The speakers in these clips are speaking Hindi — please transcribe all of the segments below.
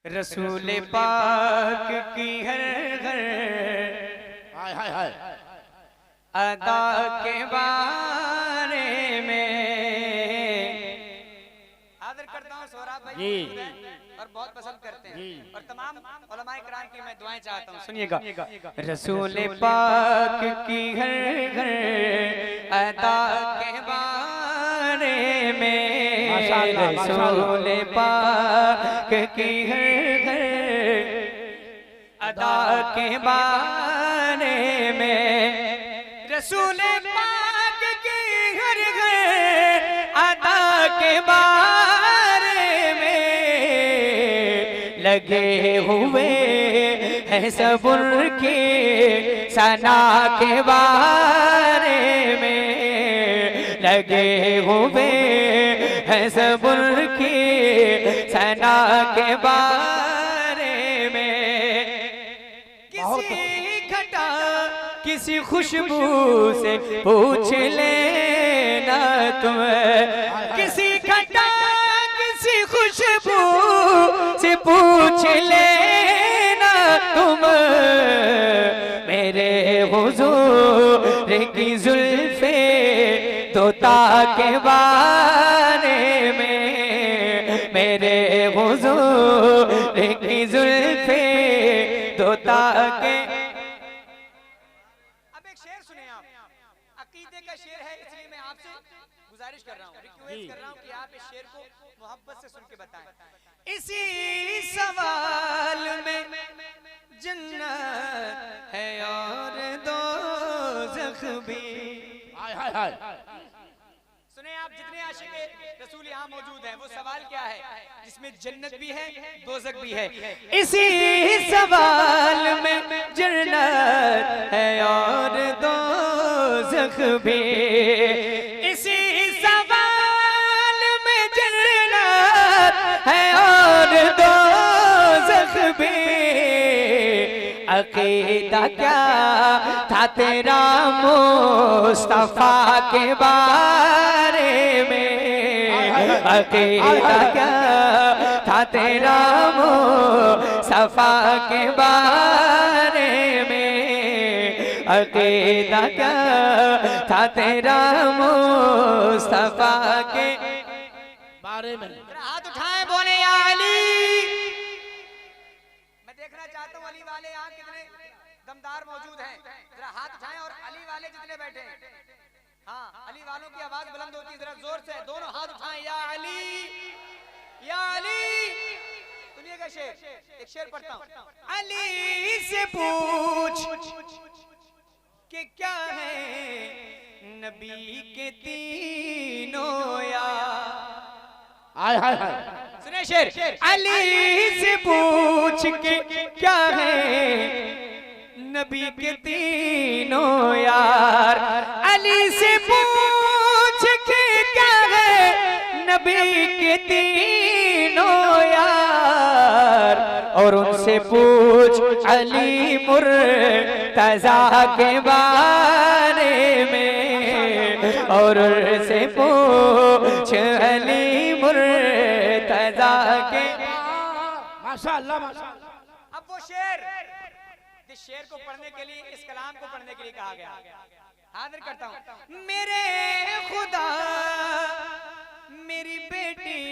रसूल पाक की हर घर हाय हाय हाय अदा के बारे में आदर करता हूँ सोहराब भाई जी और बहुत पसंद करते हैं जी। और तमाम उलमाए किराम की मैं दुआएं चाहता हूँ। सुनिएगा, रसूल पाक की हर घर अदा के बारे में, माशाअल्लाह, रसूल पाक की हर घर अदा के बारे में, रसूल पाक की हर घर अदा के बारे में लगे हुए हैं सबुर की सना के बारे में, लगे हुए हैं सबुर की सना के बारे में। किसी घटा किसी खुशबू से पूछ लेना तुम, किसी घटा किसी खुशबू से पूछ लेना तुम, मेरे हुजूर की जुल्फे तोता के बारे में, मेरे हुजूर की जुल्फे तोता के। अब एक शेर सुने आप, अकीदे का शेर है, इसलिए मैं आपसे गुजारिश कर रहा हूँ, रिक्वेस्ट कर रहा हूँ कि आप इस शेर को मोहब्बत से सुन के बताएं। इसी सवाल में जन्नत है और दोज़ख भी। हाय हाय हाय सुने आप, जितने आशिक रसूल यहाँ मौजूद हैं, वो सवाल क्या है जिसमें जन्नत भी है दोज़ख भी है। इसी सवाल में जन्नत है और दोज़ख भी, इसी सवाल में जन्नत है और दोज़ख भी। अकीदा क्या था तेरा मुस्तफा के बारे में, अकीदा क्या था तेरा मुस्तफा के बारे में, अकीदा क्या था तेरा मुस्तफा के बारे में। हाथ उठाएं, बोले या अली। मैं देखना चाहता हूँ अली वाले यहाँ कितने दमदार मौजूद हैं, जरा हाथ उठाएं। और अली वाले जितने बैठे हैं, हाँ अली वालों की आवाज बुलंद होती है, जरा जोर से दोनों हाथ उठाएं, या अली या अली। सुनिएगा शेर, एक शेर पढ़ता हूँ। अली से पूछ कि क्या है नबी के तीनों यार। हाय हाय हाय सुने शेर, अली से पूछ के क्या है नबी के तीनों यार, अली से पूछ के क्या है नबी के तीनों यार, और उनसे पूछ अली मुर्तज़ा के बारे में, और उनसे पूछ अली मुर्तज़ा के। माशाअल्लाह माशाअल्लाह। अब वो शेर जिस शेर को पढ़ने के लिए, इस कलाम को पढ़ने के लिए कहा गया, हाजिर करता हूँ। मेरे खुदा मेरी बेटी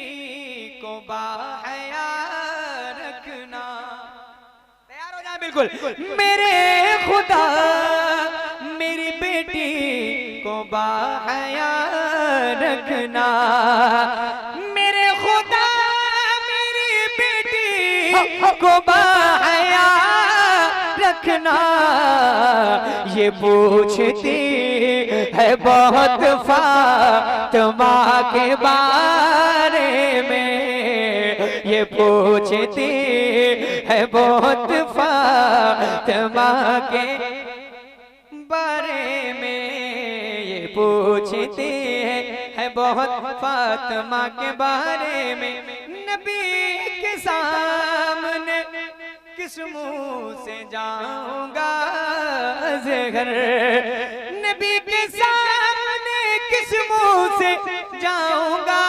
को बाहया रखना, तैयार हो जाए बिल्कुल। मेरे खुदा मेरी बेटी को बाहया रखना, मेरे खुदा मेरी बेटी को बाहया रखना, ये पूछती है बहुत फातिमा के बारे में, ये पूछती है बहुत फातिमा के बारे में, ये पूछती है बहुत फातिमा के बारे में। नबी के सामने किस मुंह से जाऊंगा ज़हर, नबी के सामने किस मुंह से जाऊंगा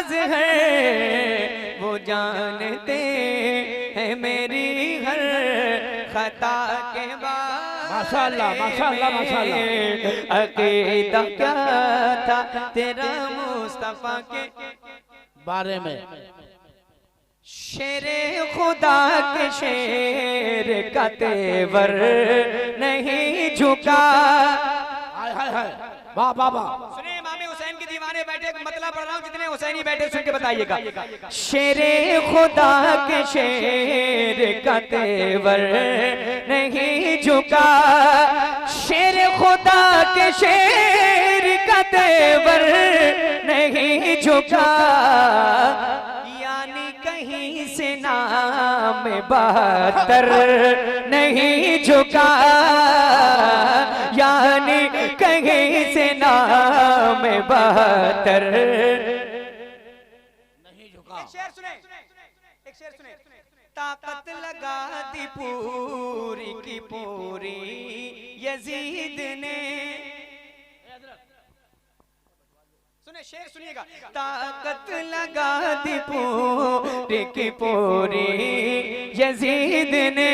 अज़हर वो जानते हैं मेरी हर खता के बाद। माशाअल्लाह माशाअल्लाह माशाअल्लाह। अकीदा क्या था तेरा मुस्तफा के बारे में? शेरे खुदा के शेर का तेवर नहीं झुका। हाय हाय हाय, वाह वाह वाह। सुनिए, इमाम हुसैन के दीवाने बैठे, मतलब पढ़ रहा हूँ, जितने हुसैनी बैठे सुन के बताइएगा। शेरे खुदा के शेर का तेवर नहीं झुका, शेर खुदा के शेर का तेवर नहीं झुका। यानी कहीं से नाम बहत्तर नहीं झुका, यानी कहीं से नाम बहत्तर नहीं झुका। एक शेर सुने, एक शेर सुने। ताकत लगा दी पूरी की पूरी यजीद ने। सुने, शेर सुनिएगा। ताकत लगा दी पूरी की पूरी यजीद ने,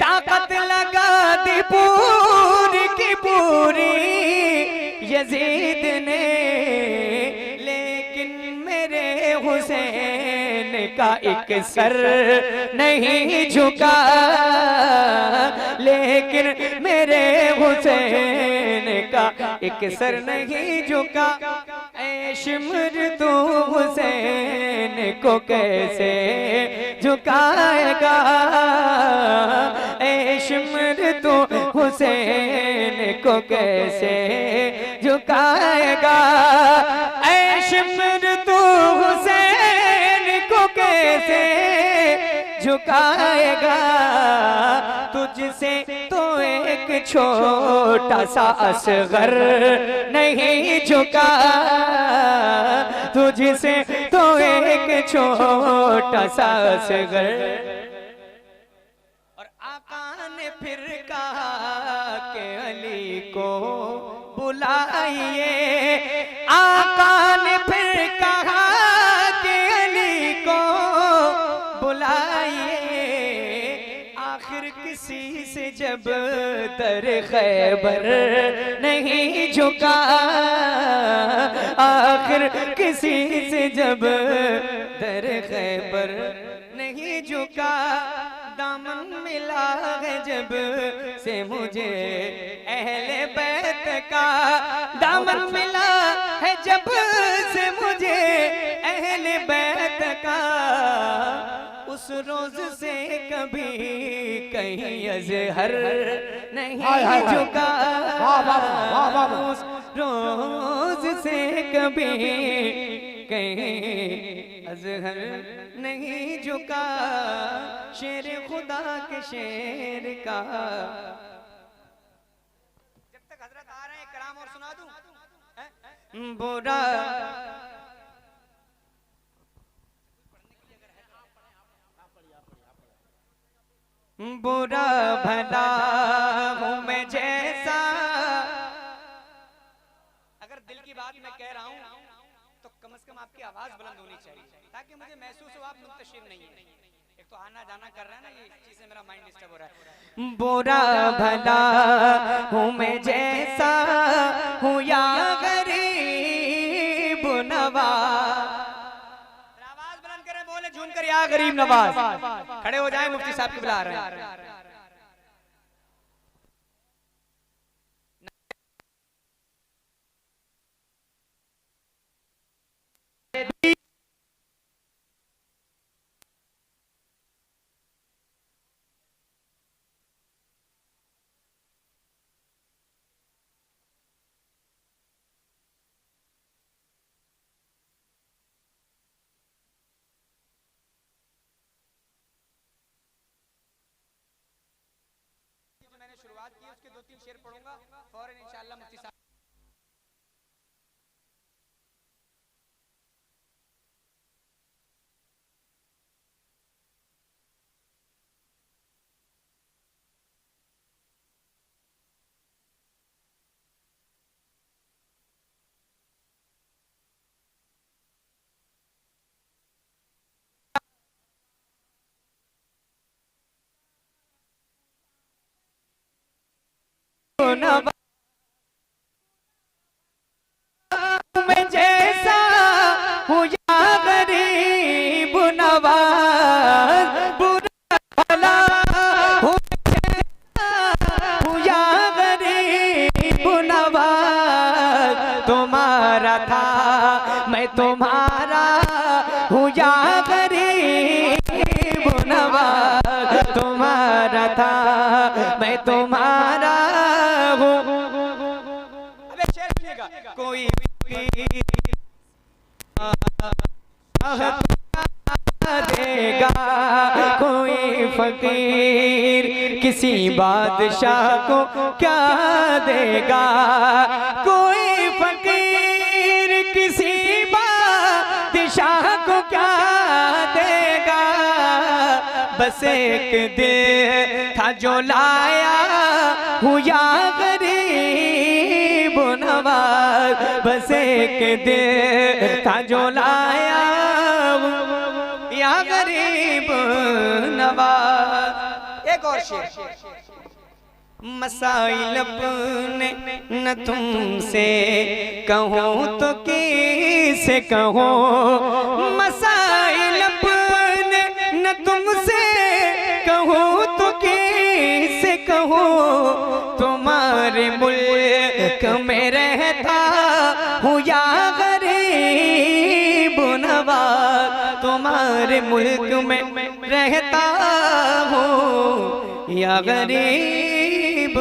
ताकत लगा दी पूरी की पूरी यजीद ने। लेकिन मेरे हुसैन का एक सर नहीं झुका, लेकिन मेरे हुसैन का एक सर नहीं झुका। ऐ शिमर तू हुसैन को कैसे झुकाएगा, ऐ शिमर तू हुसैन को कैसे झुकाएगा, ऐ शिमर तू हुसैन को कैसे झुकाएगा। तुझसे तो एक छोटा सा असगर नहीं झुका, तुझसे तो एक छोटा सा असगर। और आका ने फिर कहा कि अली को बुलाइए, आका ने फिर कहा कि अली को बुलाइए। आखिर किसी से जब दर खैबर नहीं झुका, आखिर किसी से जब दर खैबर नहीं झुका। दामन मिला है जब से मुझे अहले बैत का, दामन मिला है जब से मुझे अहले बैत का। उस रोज से कभी कहीं अज़हर नहीं झुका, उस रोज से कभी कहीं अज़हर नहीं झुका। शेर खुदा के शेर का। जब तक हजरत आ रहे हैं कलाम और सुना दूं। बुरा बुरा भला हूँ मैं जैसा। अगर दिल की बात मैं कह रहा हूँ तो कम से कम आपकी आवाज बुलंद होनी चाहिए, ताकि मुझे महसूस हो आप मुंतशिर नहीं है। एक तो आना जाना कर रहा है ना, ये चीज से मेरा माइंड डिस्टर्ब हो रहा है। बुरा भला हूँ मैं जैसा हूँ या गरीब नवाज। आवाज बुलंद करें, बोले झूम कर या गरीब नवाज। खड़े हो जाए, मुफ्ती साहब की बुला रहे हैं। मैंने शुरुआत की, उसके 2-3 शेर पढ़ूंगा फौरन इंशाअल्लाह मुफ्ती साहब। नवाज मैं जैसा हूँ या गरीब नवाज बुरा भला हूँ या गरीब नवाज तुम्हारा था मैं तुम्हारा हूँ या गरीब नवाज तुम्हारा था मैं तुम्हारा हूँ। अबे शेर सुनिएगा। कोई देगा कोई फकीर किसी बादशाह को क्या देगा, कोई फकीर किसी बादशाह को क्या देगा। बस एक दिल था जो लाया हूँ या गरीब नवाज, बस एक दिल था जो लाया हूँ या गरीब नवाज। एक और शेर। मसाइल अपने न तुमसे कहूँ तो किसे कहूँ, मसाइल अपने न तुमसे कहूँ तो किसे कहूँ। तुम्हारे मुल्क में रहता हूँ या गरीब नवाज, तुम्हारे मुल्क में रहता हूँ या गरीब